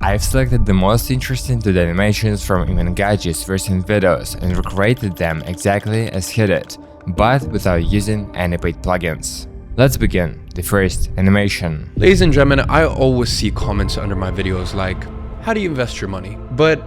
I've selected the most interesting 2D animations from Iman Gadzhi's recent videos and recreated them exactly as he did, but without using any paid plugins. Let's begin. The first animation. Ladies and gentlemen, I always see comments under my videos like, how do you invest your money? But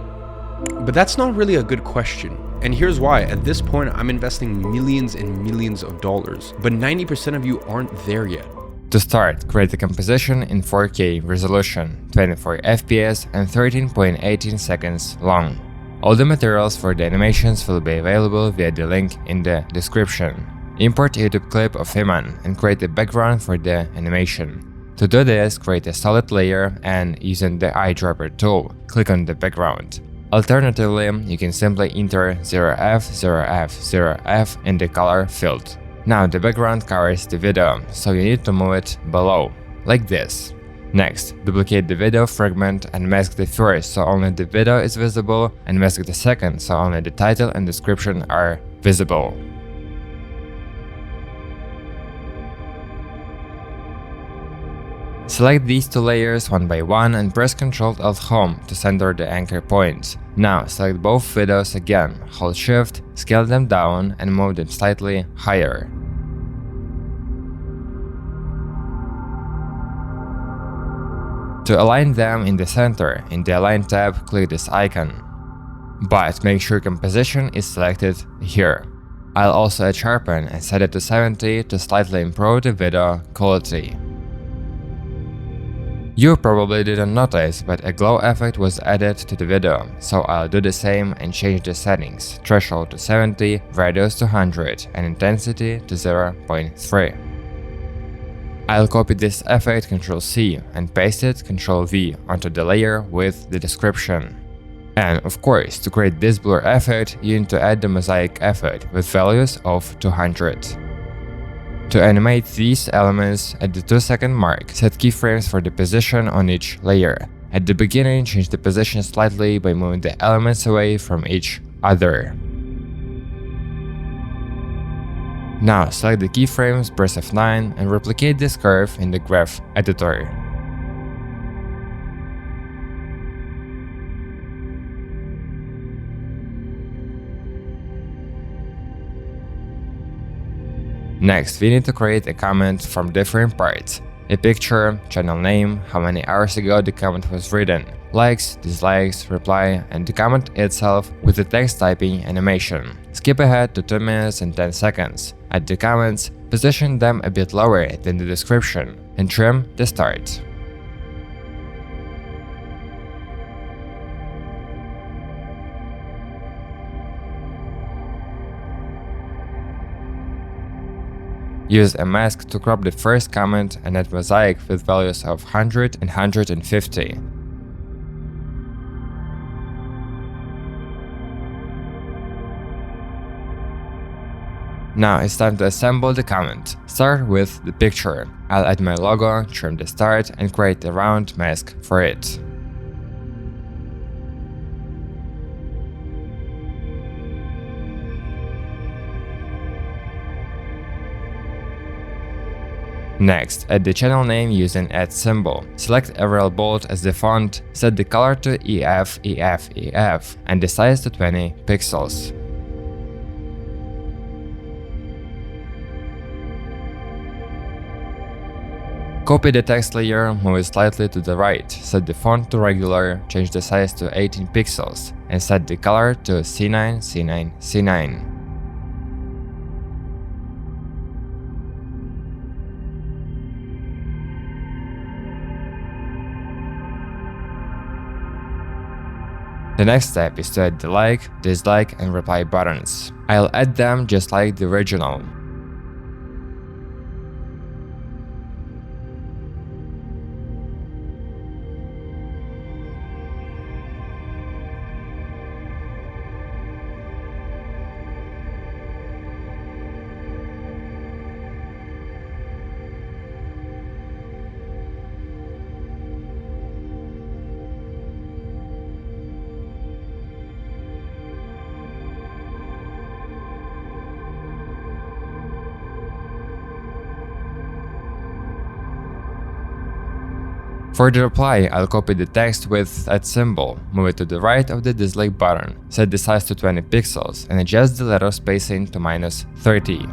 that's not really a good question. And here's why. At this point, I'm investing millions and millions of dollars, but 90% of you aren't there yet. To start, create a composition in 4K resolution, 24 FPS and 13.18 seconds long. All the materials for the animations will be available via the link in the description. Import a YouTube clip of Iman and create a background for the animation. To do this, create a solid layer and, using the eyedropper tool, click on the background. Alternatively, you can simply enter 0f, 0f, 0f in the color field. Now the background covers the video, so you need to move it below, like this. Next, duplicate the video fragment and mask the first so only the video is visible, and mask the second so only the title and description are visible. Select these two layers one by one and press Ctrl-Alt-Home to center the anchor point. Now select both videos again, hold Shift, scale them down and move them slightly higher. To align them in the center, in the Align tab, click this icon. But make sure composition is selected here. I'll also add Sharpen and set it to 70 to slightly improve the video quality. You probably didn't notice, but a glow effect was added to the video, so I'll do the same and change the settings, threshold to 70, radius to 100 and intensity to 0.3. I'll copy this effect Ctrl-C and paste it Ctrl-V onto the layer with the description. And of course, to create this blur effect, you need to add the mosaic effect with values of 200. To animate these elements at the 2-second mark, set keyframes for the position on each layer. At the beginning, change the position slightly by moving the elements away from each other. Now select the keyframes, press F9 and replicate this curve in the graph editor. Next, we need to create a comment from different parts. A picture, channel name, how many hours ago the comment was written, likes, dislikes, reply, and the comment itself with the text typing animation. Skip ahead to 2 minutes and 10 seconds. Add the comments, position them a bit lower than the description, and trim the start. Use a mask to crop the first comment and add mosaic with values of 100 and 150. Now it's time to assemble the comment. Start with the picture. I'll add my logo, trim the start and create a round mask for it. Next, add the channel name using add symbol. Select Arial Bold as the font, set the color to EF, EF, EF, and the size to 20 pixels. Copy the text layer, move it slightly to the right, set the font to regular, change the size to 18 pixels, and set the color to C9, C9, C9. The next step is to add the like, dislike, and reply buttons. I'll add them just like the original. For the reply, I'll copy the text with that symbol, move it to the right of the dislike button, set the size to 20 pixels, and adjust the letter spacing to -30.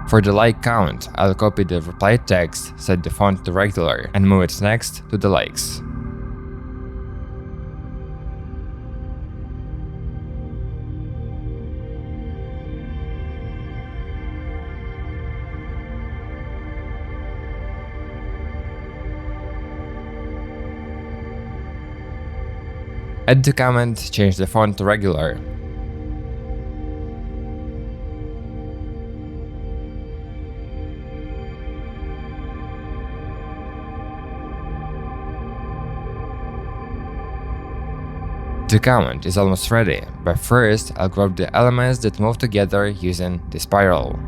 For the like count, I'll copy the reply text, set the font to regular, and move it next to the likes. Add the comment, change the font to regular. The comment is almost ready, but first I'll group the elements that move together using the spiral.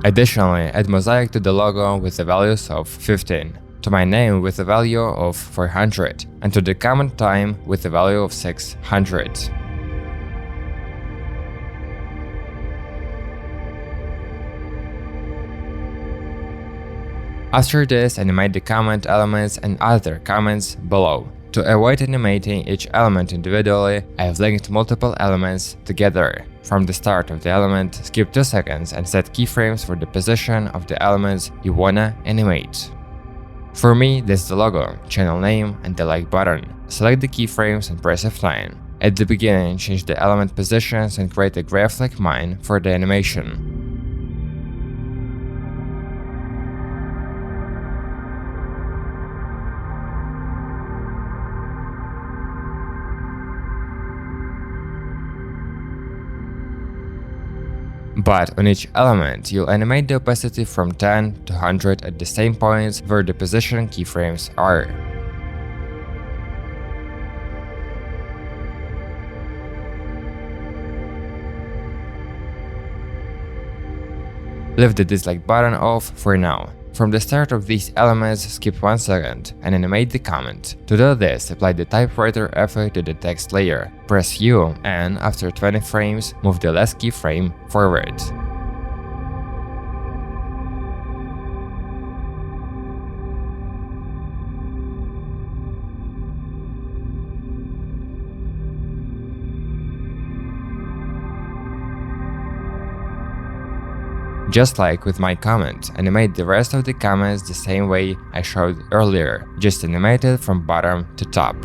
Additionally, add mosaic to the logo with the values of 15, to my name with the value of 400, and to the comment time with the value of 600. After this, animate the comment elements and other comments below. To avoid animating each element individually, I have linked multiple elements together. From the start of the element, skip 2 seconds and set keyframes for the position of the elements you wanna animate. For me, this is the logo, channel name, and the like button. Select the keyframes and press F9. At the beginning, change the element positions and create a graph like mine for the animation. But on each element, you'll animate the opacity from 10 to 100 at the same points where the position keyframes are. Leave the dislike button off for now. From the start of these elements, skip 1 second and animate the comment. To do this, apply the typewriter effect to the text layer. Press U and, after 20 frames, move the last keyframe forward. Just like with my comment, animate the rest of the comments the same way I showed earlier, just animate it from bottom to top.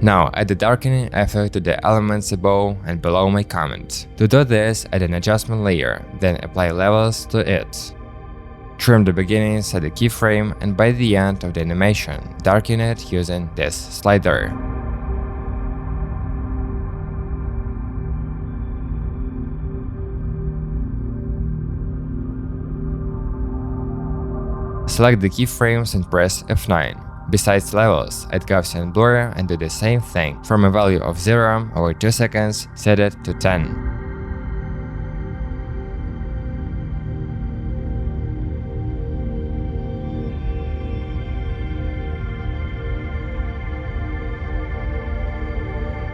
Now add the darkening effect to the elements above and below my comment. To do this, add an adjustment layer, then apply levels to it. Trim the beginning, set the keyframe, and by the end of the animation, darken it using this slider. Select the keyframes and press F9. Besides levels, add Gaussian blur and do the same thing. From a value of 0 over 2 seconds, set it to 10.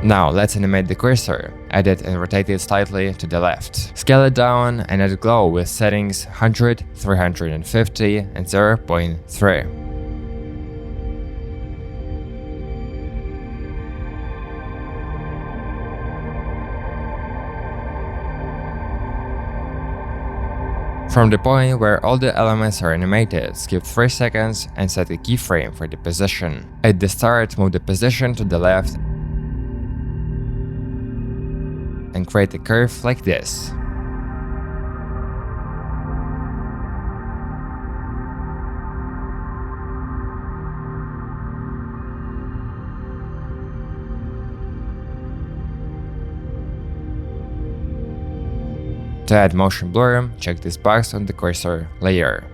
Now let's animate the cursor. Add it and rotate it slightly to the left. Scale it down and add glow with settings 100, 350 and 0.3. From the point where all the elements are animated, skip 3 seconds and set a keyframe for the position. At the start, move the position to the left and create a curve like this. To add motion blur, check this box on the cursor layer.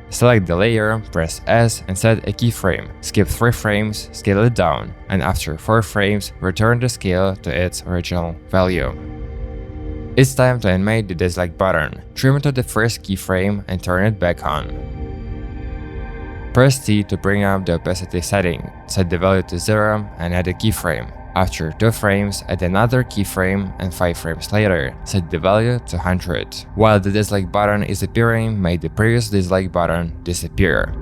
Select the layer, press S and set a keyframe. Skip 3 frames, scale it down, and after 4 frames, return the scale to its original value. It's time to animate the dislike button. Trim to the first keyframe and turn it back on. Press T to bring up the opacity setting. Set the value to 0 and add a keyframe. After 2 frames, add another keyframe, and 5 frames later, set the value to 100. While the dislike button is appearing, make the previous dislike button disappear.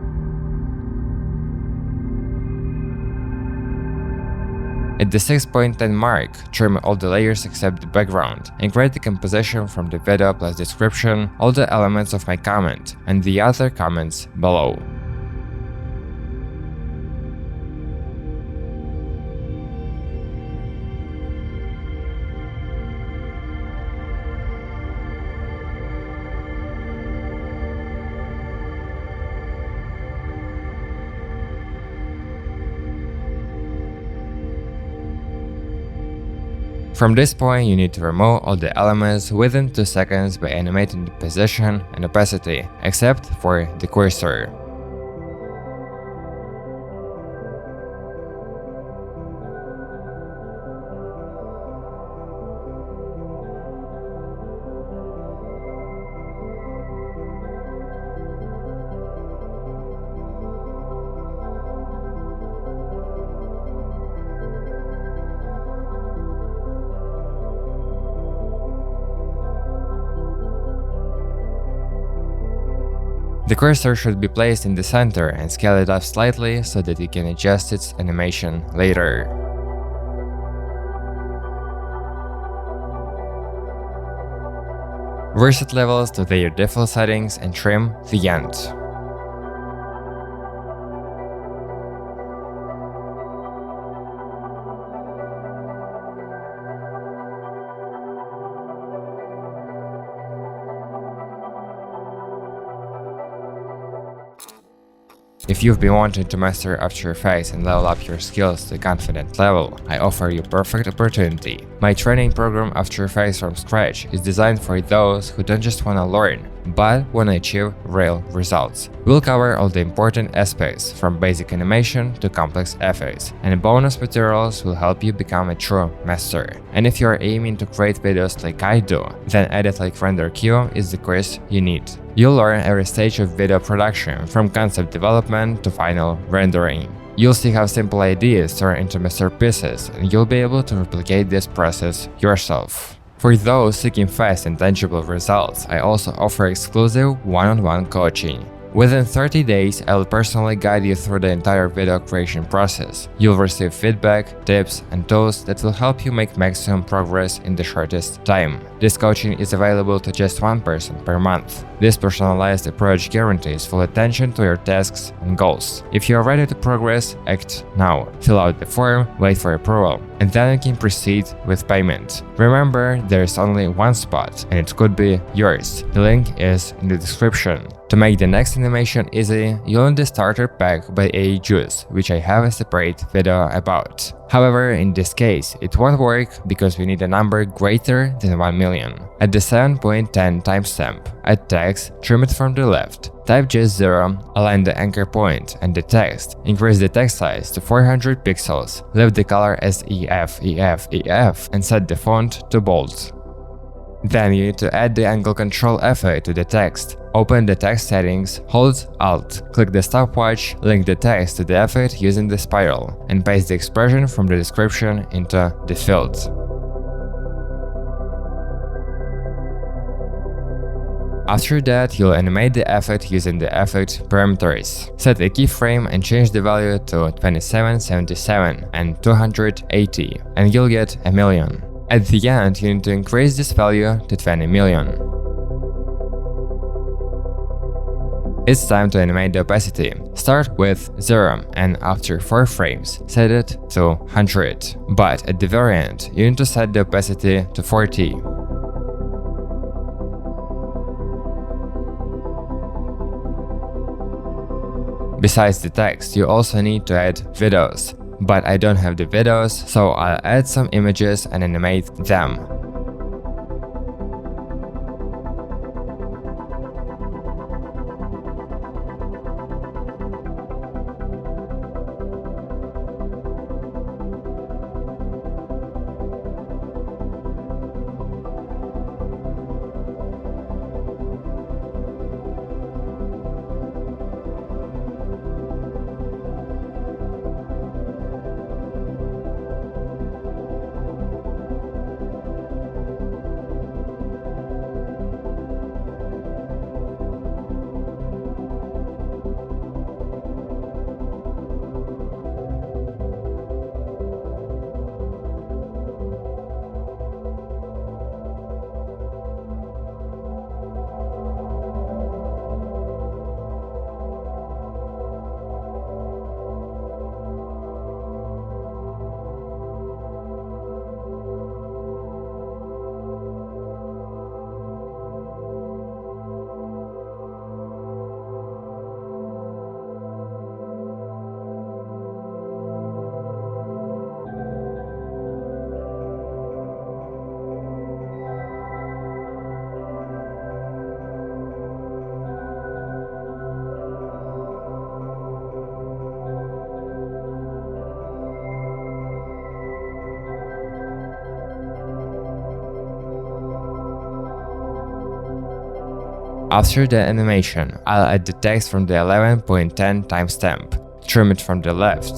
At the 6.10 mark, trim all the layers except the background, and create the composition from the video plus description, all the elements of my comment, and the other comments below. From this point, you need to remove all the elements within 2 seconds by animating the position and opacity, except for the cursor. The cursor should be placed in the center and scale it up slightly so that you can adjust its animation later. Reset levels to their default settings and trim the end. If you've been wanting to master After Effects and level up your skills to a confident level, I offer you a perfect opportunity. My training program After Effects from scratch is designed for those who don't just want to learn, but want to achieve real results. We'll cover all the important aspects, from basic animation to complex effects, and bonus materials will help you become a true master. And if you're aiming to create videos like I do, then Edit Like Render Q is the course you need. You'll learn every stage of video production, from concept development to final rendering. You'll see how simple ideas turn into masterpieces, and you'll be able to replicate this process yourself. For those seeking fast and tangible results, I also offer exclusive one-on-one coaching. Within 30 days, I'll personally guide you through the entire video creation process. You'll receive feedback, tips, and tools that will help you make maximum progress in the shortest time. This coaching is available to just one person per month. This personalized approach guarantees full attention to your tasks and goals. If you are ready to progress, act now. Fill out the form, wait for approval, and then you can proceed with payment. Remember, there is only one spot, and it could be yours. The link is in the description. To make the next animation easy, you'll need the starter pack by Juice, which I have a separate video about. However, in this case, it won't work because we need a number greater than 1 million. At the 7.10 timestamp, add text, trim it from the left. Type just 0, align the anchor point and the text, increase the text size to 400 pixels, leave the color as EF, and set the font to bold. Then you need to add the angle control effect to the text. Open the text settings, hold Alt, click the stopwatch, link the text to the effect using the spiral, and paste the expression from the description into the field. After that, you'll animate the effect using the effect parameters. Set a keyframe and change the value to 2777 and 280, and you'll get a million. At the end, you need to increase this value to 20 million. It's time to animate the opacity. Start with 0 and after 4 frames, set it to 100. But at the very end, you need to set the opacity to 40. Besides the text, you also need to add videos. But I don't have the videos, so I'll add some images and animate them. After the animation, I'll add the text from the 11.10 timestamp. Trim it from the left.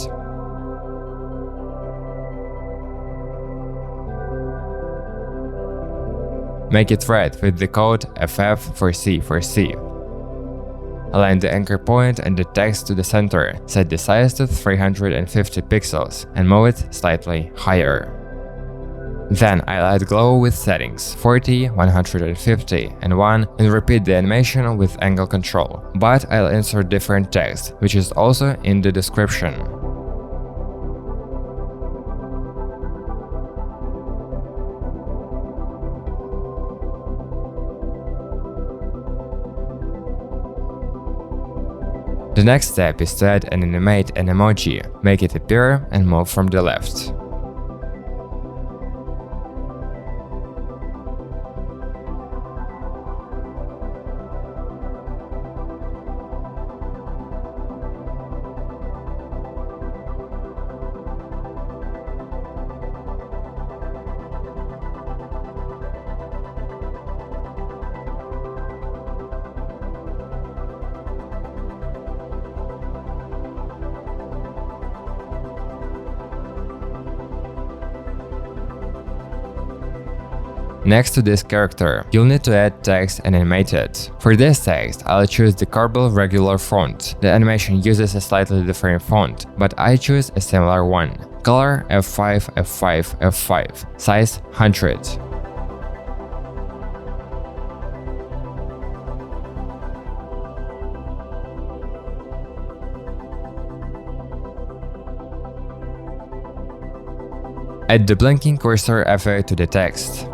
Make it red with the code FF for C for C. Align the anchor point and the text to the center, set the size to 350 pixels, and move it slightly higher. Then I'll add glow with settings 40, 150, and 1, and repeat the animation with angle control, but I'll insert different text, which is also in the description. The next step is to add and animate an emoji, make it appear and move from the left. Next to this character, you'll need to add text and animate it. For this text, I'll choose the Carbon regular font. The animation uses a slightly different font, but I choose a similar one. Color F5, F5, F5, size 100. Add the blinking cursor effect to the text.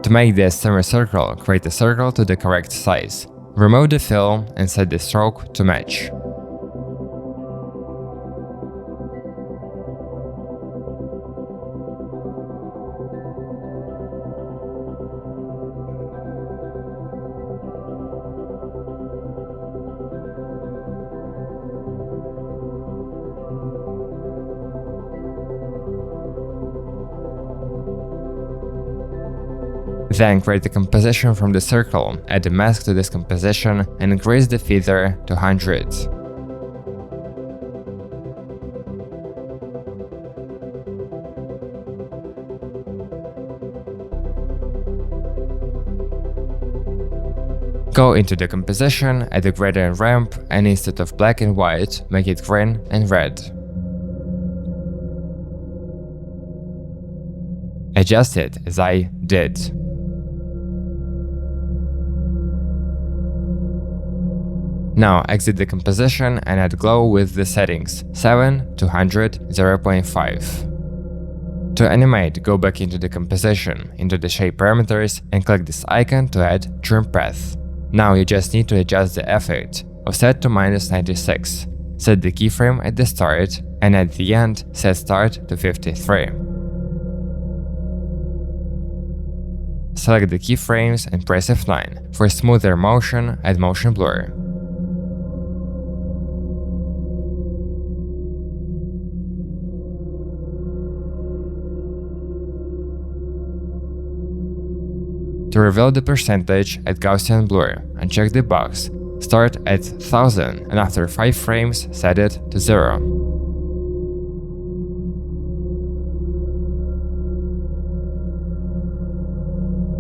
To make this semicircle, create a circle to the correct size. Remove the fill and set the stroke to match. Then create the composition from the circle, add the mask to this composition, and increase the feather to 100. Go into the composition, add a gradient ramp, and instead of black and white, make it green and red. Adjust it as I did. Now exit the composition and add glow with the settings 7, 200, 0.5. To animate, go back into the composition, into the shape parameters, and click this icon to add trim path. Now you just need to adjust the effect, offset to -96. Set the keyframe at the start, and at the end set start to 53. Select the keyframes and press F9. For smoother motion, add motion blur. To reveal the percentage, add Gaussian blur, and check the box. Start at 1000 and after 5 frames set it to 0.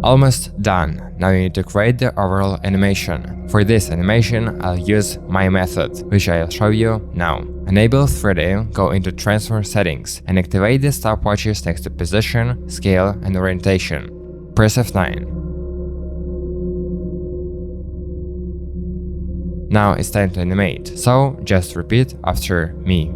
Almost done. Now you need to create the overall animation. For this animation, I'll use my method, which I'll show you now. Enable 3D, go into transform settings, and activate the stopwatches next to position, scale, and orientation. Press F9. Now it's time to animate, so just repeat after me.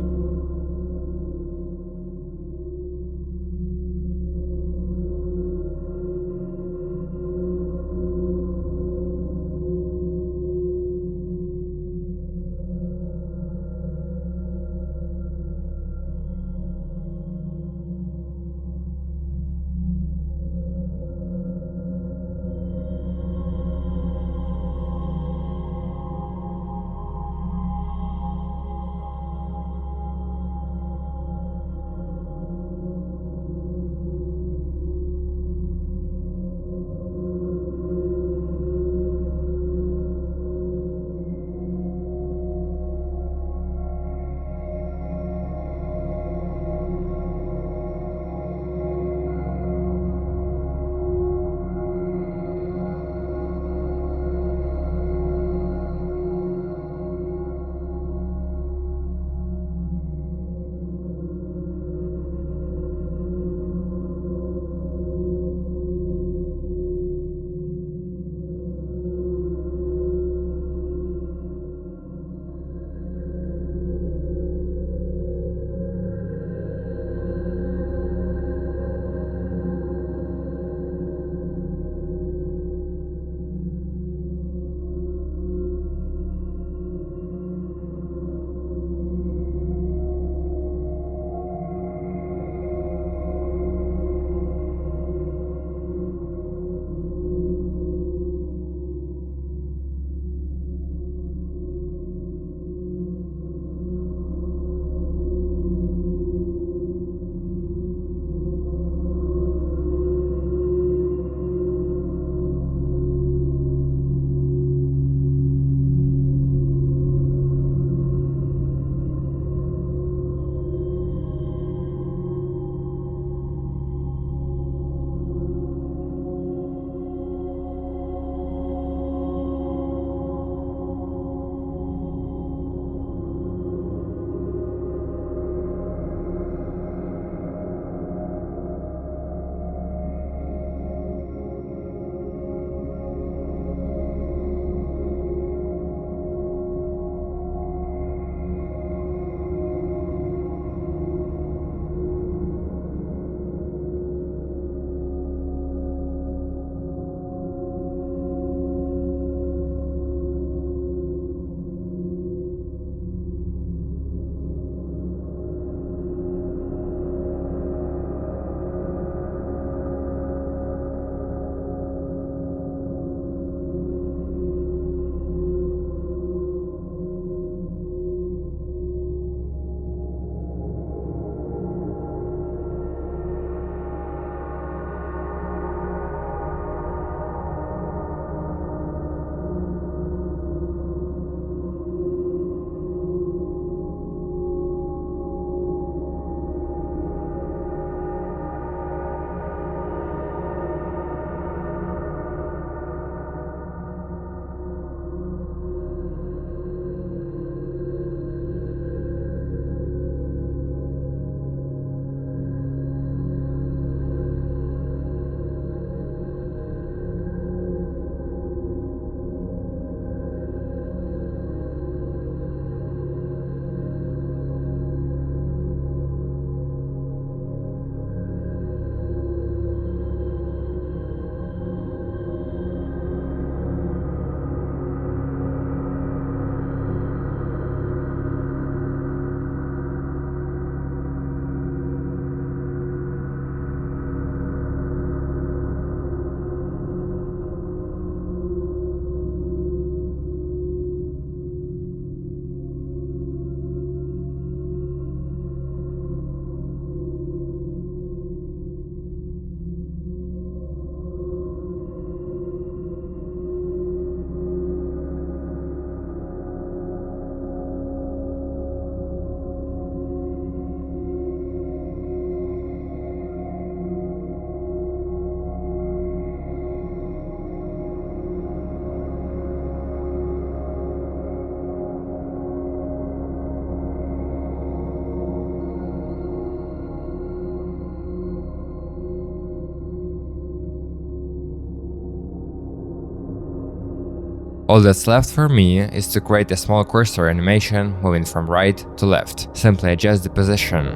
All that's left for me is to create a small cursor animation moving from right to left. Simply adjust the position.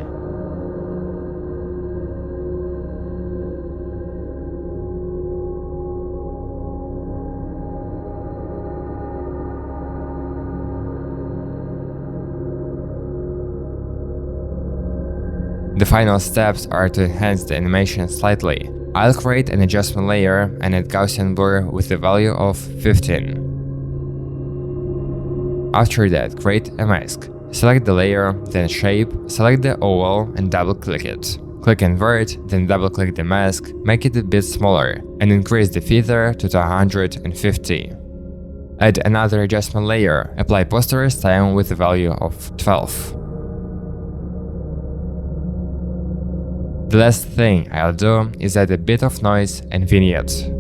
The final steps are to enhance the animation slightly. I'll create an adjustment layer and add Gaussian blur with the value of 15. After that, create a mask. Select the layer, then shape, select the oval and double-click it. Click Invert, then double-click the mask, make it a bit smaller, and increase the feather to 150. Add another adjustment layer, apply posterior style with the value of 12. The last thing I'll do is add a bit of noise and vignette.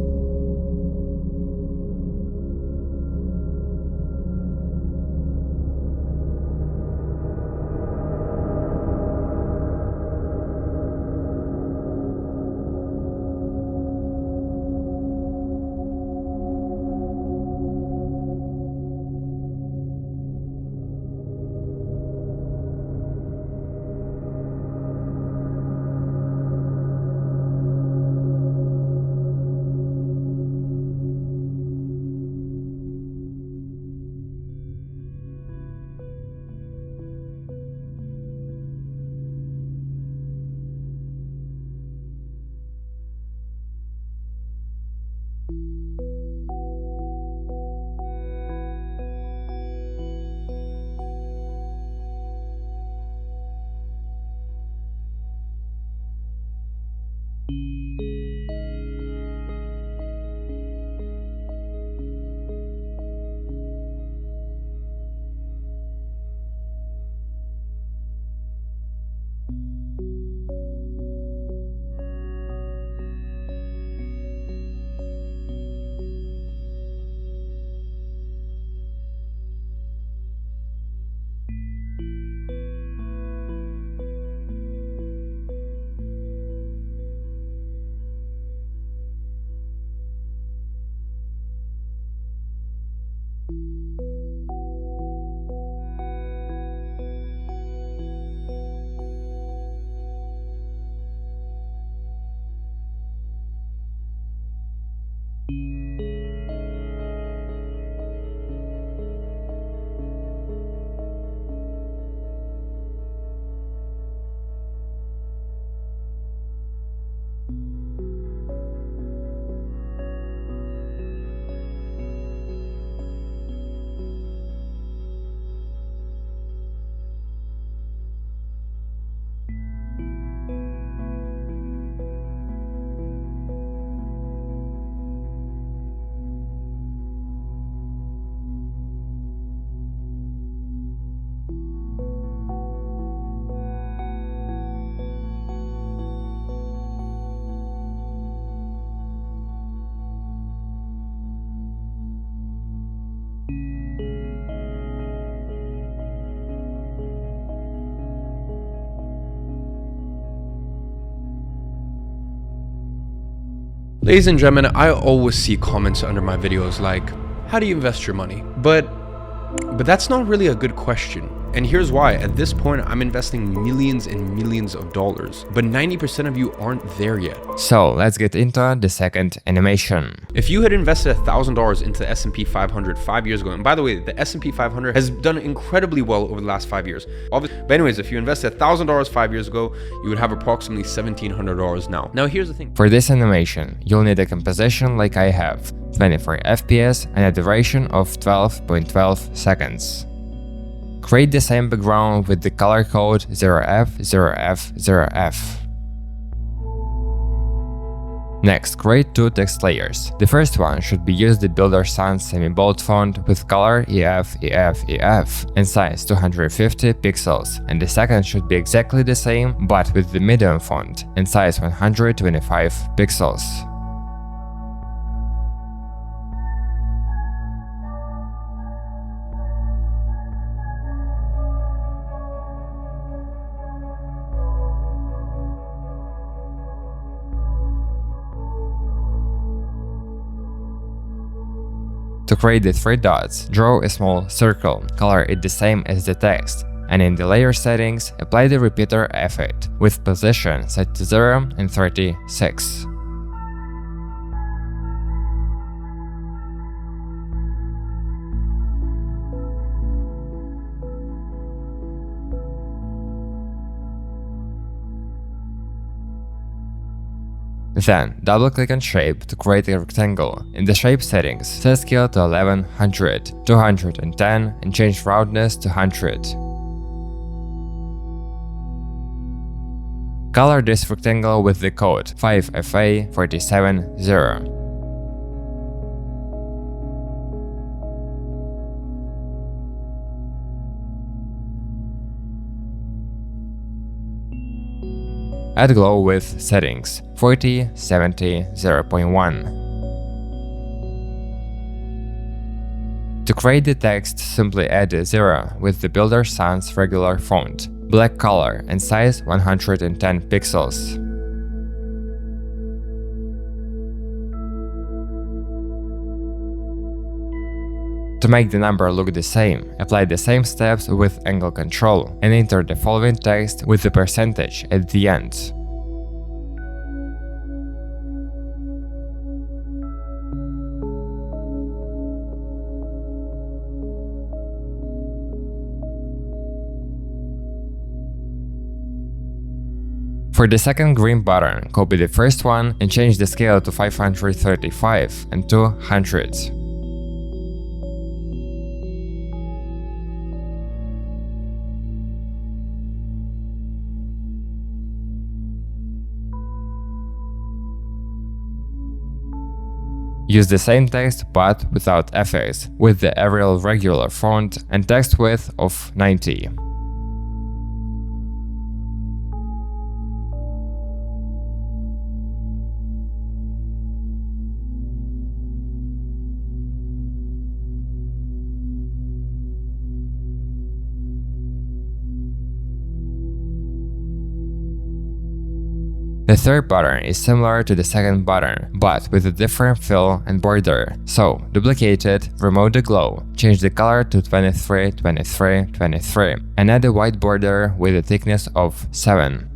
Ladies and gentlemen, I always see comments under my videos like, how do you invest your money? But that's not really a good question. And here's why. At this point, I'm investing millions and millions of dollars, but 90% of you aren't there yet. So let's get into the second animation. If you had invested $1,000 into the S&P 500 5 years ago, and by the way, the S&P 500 has done incredibly well over the last 5 years. But anyways, if you invested $1,000 5 years ago, you would have approximately $1,700 now. Now, here's the thing. For this animation, you'll need a composition like I have, 24 FPS and a duration of 12.12 seconds. Create the same background with the color code 0F0F0F. Next, create two text layers. The first one should be use the Builder Sans semi-bold font with color EF and size 250 pixels, and the second should be exactly the same but with the medium font and size 125 pixels. To create the three dots, draw a small circle, color it the same as the text, and in the layer settings, apply the repeater effect, with position set to 0 and 36. Then, double-click on Shape to create a rectangle. In the Shape settings, set scale to 1100, 210, and change roundness to 100. Color this rectangle with the code 5FA470. Add glow with settings 40, 70, 0.1. To create the text, simply add a 0 with the Builder Sans regular font, black color, and size 110 pixels. To make the number look the same, apply the same steps with angle control and enter the following text with the percentage at the end. For the second green button, copy the first one and change the scale to 535 and 200. Use the same text but without effects, with the Arial regular font and text width of 90. The third button is similar to the second button, but with a different fill and border. So, duplicate it, remove the glow, change the color to 23, 23, 23, and add a white border with a thickness of 7.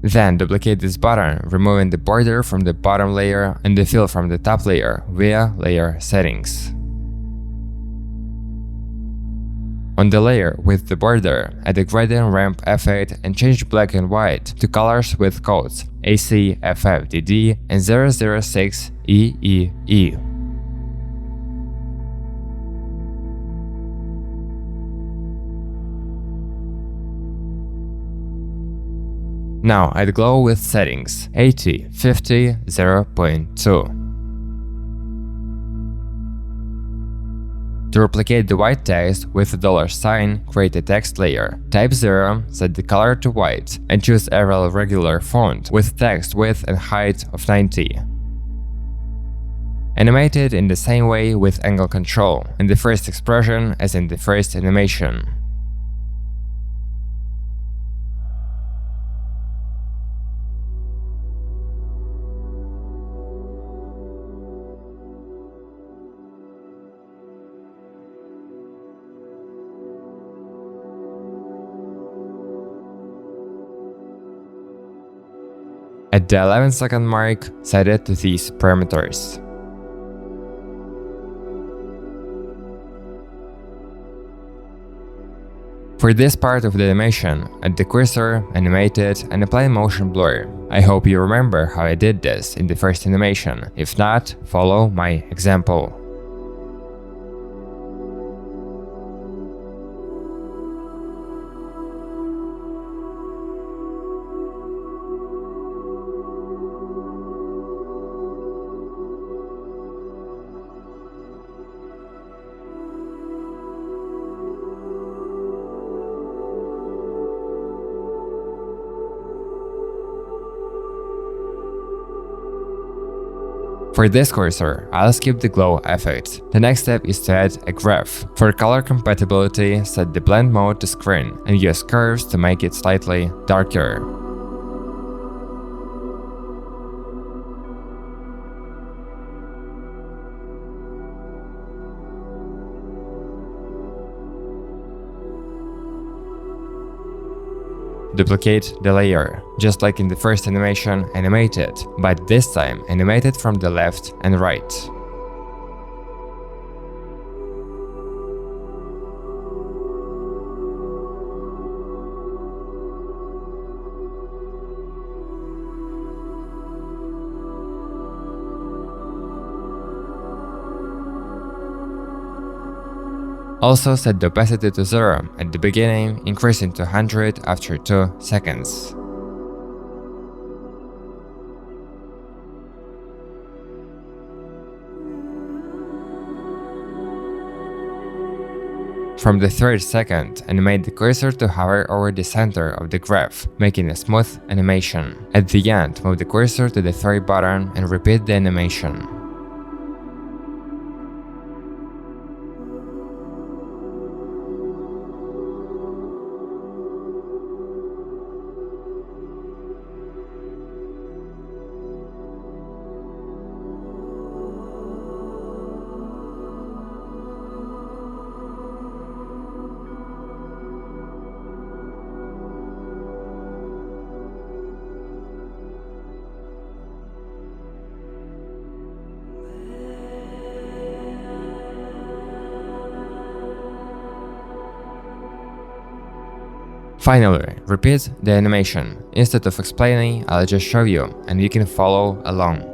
Then duplicate this button, removing the border from the bottom layer and the fill from the top layer via Layer Settings. On the layer with the border, add a gradient ramp effect and change black and white to colors with codes ACFFDD and 006EEE. Now add glow with settings 80, 50, 0.2. To replicate the white text with a $sign, create a text layer. Type 0, set the color to white, and choose Arial regular font with text width and height of 90. Animate it in the same way with angle control, in the first expression as in the first animation. At the 11-second mark, set it to these parameters. For this part of the animation, add the cursor, animate it, and apply motion blur. I hope you remember how I did this in the first animation. If not, follow my example. For this cursor, I'll skip the glow effect. The next step is to add a graph. For color compatibility, set the blend mode to screen and use curves to make it slightly darker. Duplicate the layer. Just like in the first animation, animate it, but this time animate it from the left and right. Also set the opacity to 0 at the beginning, increasing to 100 after 2 seconds. From the third second, animate the cursor to hover over the center of the graph, making a smooth animation. At the end, move the cursor to the third button and repeat the animation. Finally, repeat the animation. Instead of explaining, I'll just show you, and you can follow along.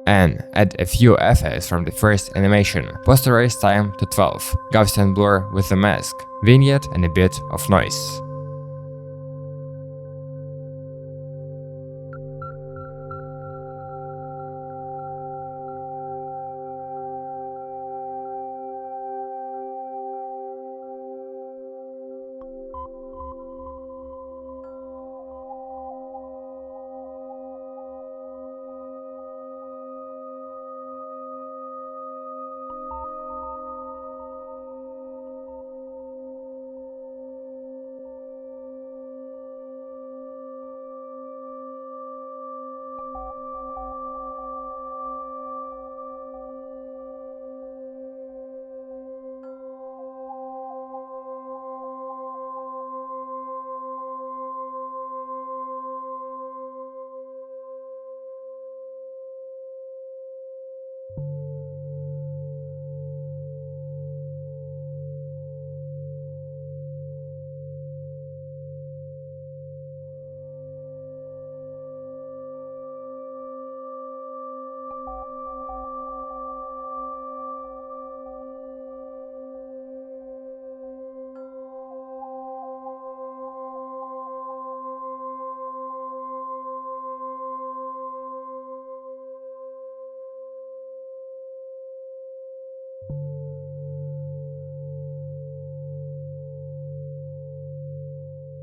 and add a few effects from the first animation, posterize time to 12, Gaussian blur with a mask, vignette and a bit of noise.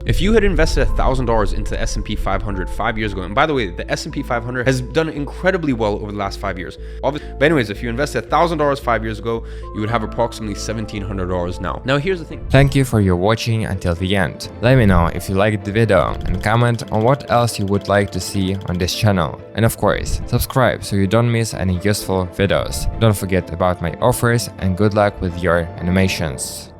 If you had invested $1,000 into the S&P 500 5 years ago, and by the way, the S&P 500 has done incredibly well over the last 5 years. But anyways, if you invested $1,000 5 years ago, you would have approximately $1,700 now. Now here's the thing. Thank you for your watching until the end. Let me know if you liked the video and comment on what else you would like to see on this channel. And of course, subscribe so you don't miss any useful videos. Don't forget about my offers and good luck with your animations.